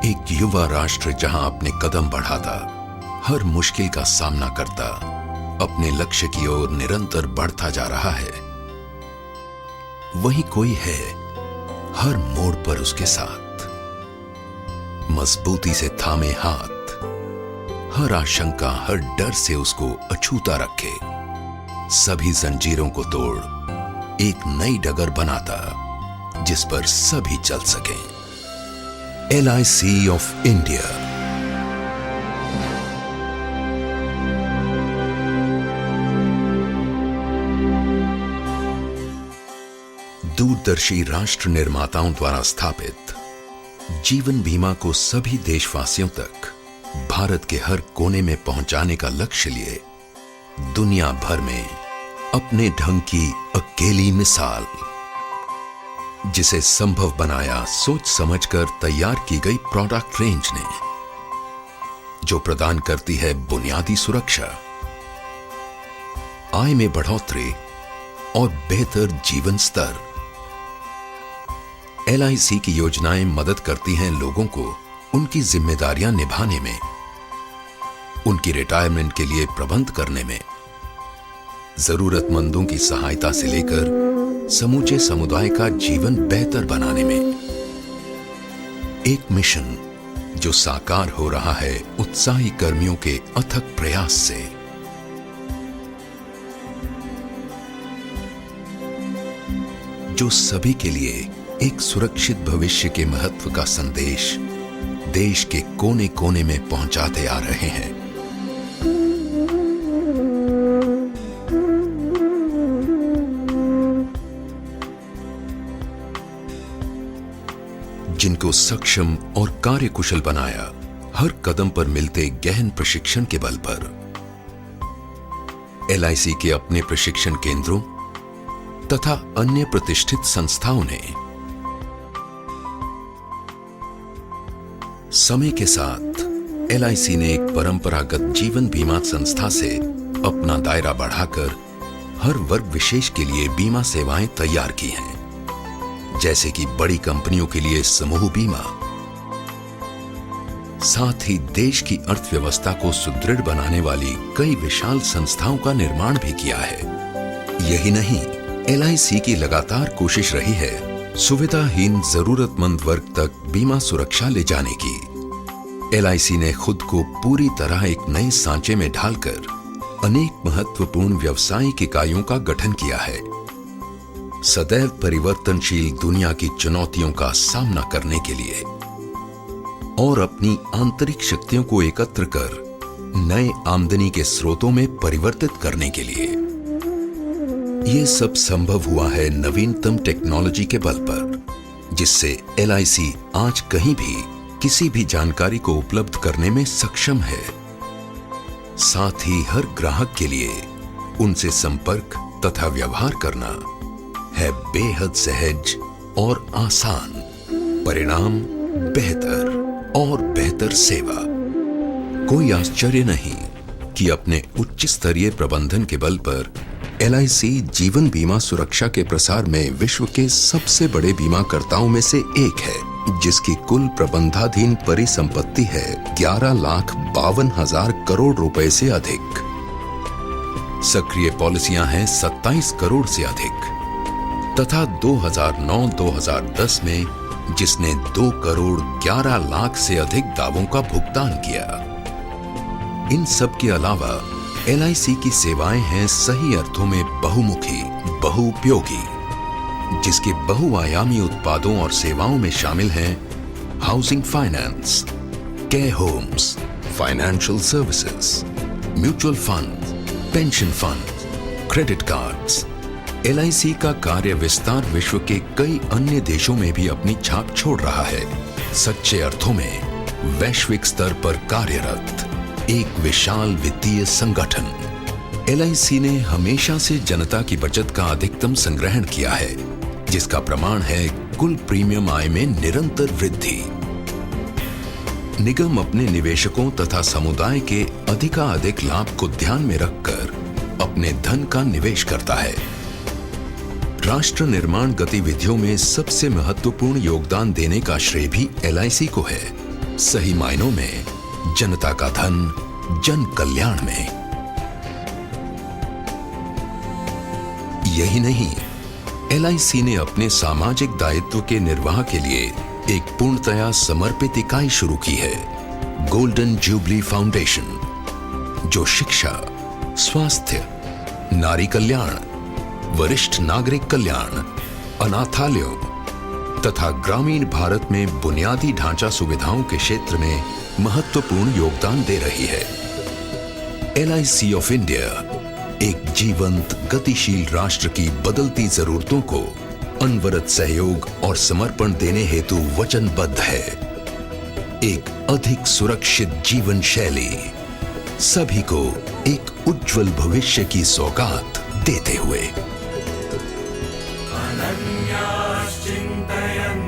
एक युवा राष्ट्र जहां अपने कदम बढ़ाता, हर मुश्किल का सामना करता, अपने लक्ष्य की ओर निरंतर बढ़ता जा रहा है, वही कोई है हर मोड़ पर उसके साथ, मजबूती से थामे हाथ, हर आशंका हर डर से उसको अछूता रखे, सभी जंजीरों को तोड़ एक नई डगर बनाता जिस पर सभी चल सकें। LIC of India. दूरदर्शी राष्ट्र निर्माताओं द्वारा स्थापित जीवन बीमा को सभी देशवासियों तक भारत के हर कोने में पहुंचाने का लक्ष्य लिए दुनिया भर में अपने ढंग की अकेली मिसाल, जिसे संभव बनाया सोच समझकर तैयार की गई प्रोडक्ट रेंज ने, जो प्रदान करती है बुनियादी सुरक्षा, आय में बढ़ोतरी और बेहतर जीवन स्तर। LIC की योजनाएं मदद करती हैं लोगों को उनकी जिम्मेदारियां निभाने में, उनकी रिटायरमेंट के लिए प्रबंध करने में, जरूरतमंदों की सहायता से लेकर समूचे समुदाय का जीवन बेहतर बनाने में। एक मिशन जो साकार हो रहा है उत्साही कर्मियों के अथक प्रयास से। जो सभी के लिए एक सुरक्षित भविष्य के महत्व का संदेश देश के कोने कोने में पहुंचाते आ रहे हैं। जिनको सक्षम और कार्यकुशल बनाया हर कदम पर मिलते गहन प्रशिक्षण के बल पर। LIC के अपने प्रशिक्षण केंद्रों तथा अन्य प्रतिष्ठित संस्थाओं ने समय के साथ LIC ने एक परंपरागत जीवन बीमा संस्था से अपना दायरा बढ़ाकर हर वर्ग विशेष के लिए बीमा सेवाएं तैयार की हैं, जैसे कि बड़ी कंपनियों के लिए समूह बीमा, साथ ही देश की अर्थव्यवस्था को सुदृढ़ बनाने वाली कई विशाल संस्थाओं का निर्माण भी किया है। यही नहीं, LIC की लगातार कोशिश रही है सुविधाहीन जरूरतमंद वर्ग तक बीमा सुरक्षा ले जाने की। LIC ने खुद को पूरी तरह एक नए सांचे में ढालकर अनेक महत्वपूर्ण व्यावसायिक इकाइयों का गठन किया है, सदैव परिवर्तनशील दुनिया की चुनौतियों का सामना करने के लिए और अपनी आंतरिक शक्तियों को एकत्र कर नए आमदनी के स्रोतों में परिवर्तित करने के लिए। यह सब संभव हुआ है नवीनतम टेक्नोलॉजी के बल पर, जिससे LIC आज कहीं भी किसी भी जानकारी को उपलब्ध करने में सक्षम है। साथ ही हर ग्राहक के लिए उनसे संपर्क तथा व्यवहार करना है बेहद सहज और आसान। परिणाम बेहतर और बेहतर सेवा। कोई आश्चर्य नहीं कि अपने उच्च स्तरीय प्रबंधन के बल पर LIC जीवन बीमा सुरक्षा के प्रसार में विश्व के सबसे बड़े बीमाकर्ताओं में से एक है, जिसकी कुल प्रबंधाधीन परिसंपत्ति है 11,52,000 करोड़ रुपए से अधिक। सक्रिय पॉलिसियां हैं 27 करोड़ से अधिक तथा 2009-2010 में जिसने 2 करोड़ 11 लाख से अधिक दावों का भुगतान किया। इन सब के अलावा LIC की सेवाएं हैं सही अर्थों में बहुमुखी, बहुउपयोगी, जिसके बहुआयामी उत्पादों और सेवाओं में शामिल हैं housing finance, care homes, financial services, mutual fund, pension fund, credit cards. LIC का कार्य विस्तार विश्व के कई अन्य देशों में भी अपनी छाप छोड़ रहा है। सच्चे अर्थों में वैश्विक स्तर पर कार्यरत एक विशाल वित्तीय संगठन। LIC ने हमेशा से जनता की बचत का अधिकतम संग्रहण किया है, जिसका प्रमाण है कुल प्रीमियम आय में निरंतर वृद्धि। निगम अपने निवेशकों तथा समुदाय के अधिकाधिक लाभ को ध्यान में रखकर अपने धन का निवेश करता है। राष्ट्र निर्माण गतिविधियों में सबसे महत्वपूर्ण योगदान देने का श्रेय भी LIC को है। सही मायनों में जनता का धन जन कल्याण में। यही नहीं, LIC ने अपने सामाजिक दायित्व के निर्वाह के लिए एक पूर्णतया समर्पित इकाई शुरू की है, गोल्डन जुबली फाउंडेशन, जो शिक्षा, स्वास्थ्य, नारी कल्याण, वरिष्ठ नागरिक कल्याण, अनाथालयों तथा ग्रामीण भारत में बुनियादी ढांचा सुविधाओं के क्षेत्र में महत्वपूर्ण योगदान दे रही है। LIC ऑफ इंडिया एक जीवंत, गतिशील राष्ट्र की बदलती जरूरतों को अनवरत सहयोग और समर्पण देने हेतु वचनबद्ध है। एक अधिक सुरक्षित जीवन शैली, सभी को एक उज्जवल भविष्य की सौगात देते हुए। अनन्याश्चिन्तयन्